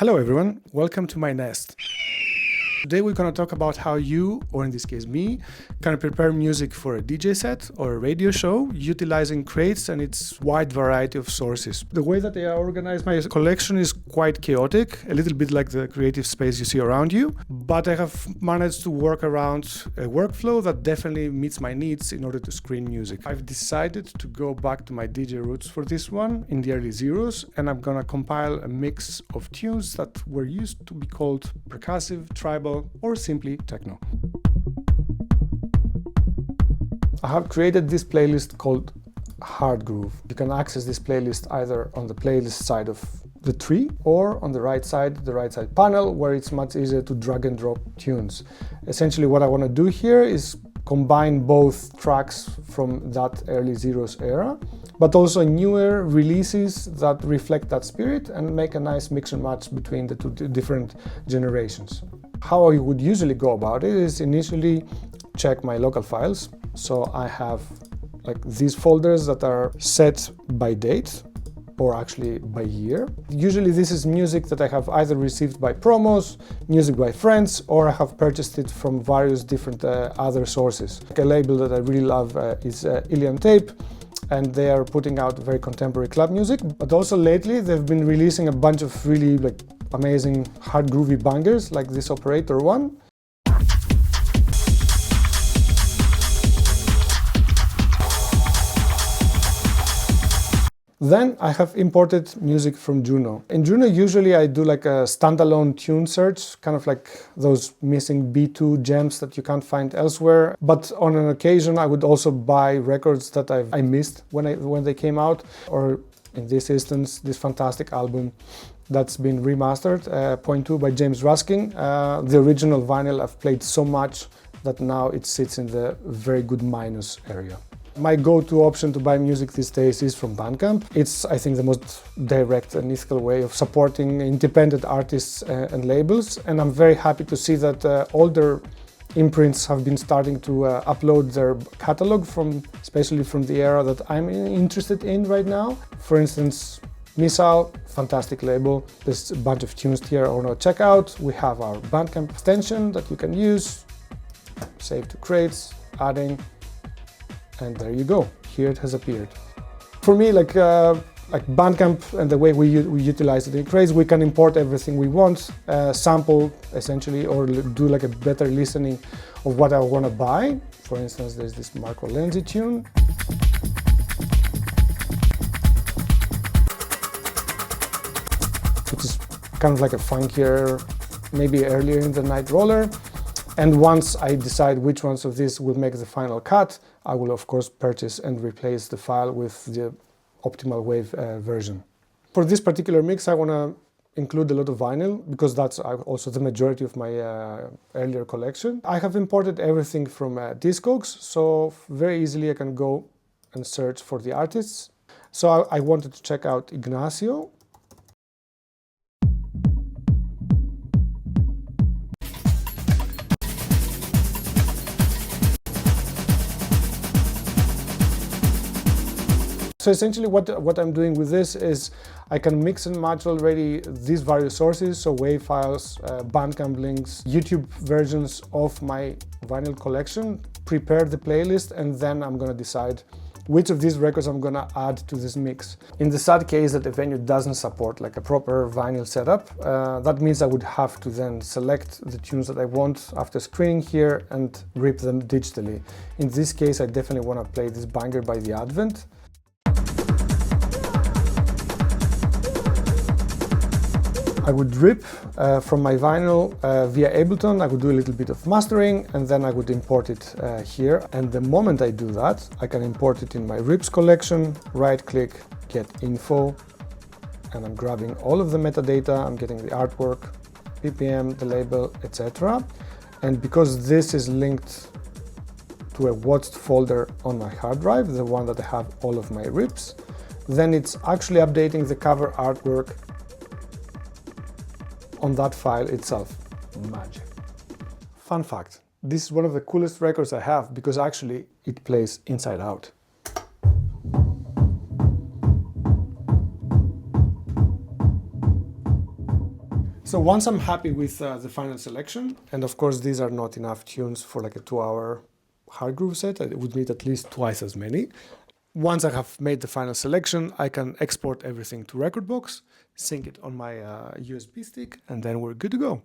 Hello everyone, welcome to my nest. Today we're going to talk about how you, or in this case me, can prepare music for a DJ set or a radio show utilizing crates and its wide variety of sources. The way that I organize my collection is quite chaotic, a little bit like the creative space you see around you, but I have managed to work around a workflow that definitely meets my needs in order to screen music. I've decided to go back to my DJ roots for this one in the early zeros, and I'm going to compile a mix of tunes that were used to be called percussive, tribal, or simply techno. I have created this playlist called Hard Groove. You can access this playlist either on the playlist side of the tree or on the right side panel, where it's much easier to drag and drop tunes. Essentially what I want to do here is combine both tracks from that early zeros era, but also newer releases that reflect that spirit and make a nice mix and match between the two different generations. How I would usually go about it is initially check my local files. So I have like these folders that are set by date or actually by year. Usually this is music that I have either received by promos, music by friends, or I have purchased it from various different other sources. A label that I really love is Ilian Tape, and they are putting out very contemporary club music. But also lately they've been releasing a bunch of really amazing hard groovy bangers like this Operator one. Then I have imported music from Juno. In Juno usually I do like a standalone tune search, kind of like those missing B2 gems that you can't find elsewhere. But on an occasion I would also buy records that I missed when they came out, or in this instance this fantastic album that's been remastered, Point 2 by James Ruskin. The original vinyl I've played so much that now it sits in the very good minus area. My go-to option to buy music these days is from Bandcamp. It's, I think, the most direct and ethical way of supporting independent artists and labels, and I'm very happy to see that older imprints have been starting to upload their catalog, especially from the era that I'm interested in right now. For instance, Missile, fantastic label. There's a bunch of tunes here I want to check out. We have our Bandcamp extension that you can use, save to crates, adding, and there you go. Here it has appeared. For me, like Bandcamp and the way we utilize it in crates, we can import everything we want, sample essentially, or do like a better listening of what I want to buy. For instance, there's this Marco Lenzi tune. Which is kind of like a funkier, maybe earlier in the night roller. And once I decide which ones of these will make the final cut, I will of course purchase and replace the file with the optimal wave version. For this particular mix I want to include a lot of vinyl because that's also the majority of my earlier collection. I have imported everything from Discogs, so very easily I can go and search for the artists. So I wanted to check out Ignacio. So essentially what I'm doing with this is I can mix and match already these various sources, so WAV files, Bandcamp links, YouTube versions of my vinyl collection, prepare the playlist, and then I'm going to decide which of these records I'm going to add to this mix. In the sad case that a venue doesn't support like a proper vinyl setup, that means I would have to then select the tunes that I want after screening here and rip them digitally. In this case I definitely want to play this banger by The Advent. I would rip from my vinyl via Ableton. I would do a little bit of mastering and then I would import it here. And the moment I do that, I can import it in my rips collection, right click, get info, and I'm grabbing all of the metadata. I'm getting the artwork, BPM, the label, etc. And because this is linked to a watched folder on my hard drive, the one that I have all of my rips, then it's actually updating the cover artwork on that file itself. Magic. Fun fact, this is one of the coolest records I have because actually it plays inside out. So once I'm happy with the final selection, and of course these are not enough tunes for like a 2-hour hard groove set, I would need at least twice as many. Once I have made the final selection, I can export everything to Rekordbox, sync it on my USB stick, and then we're good to go.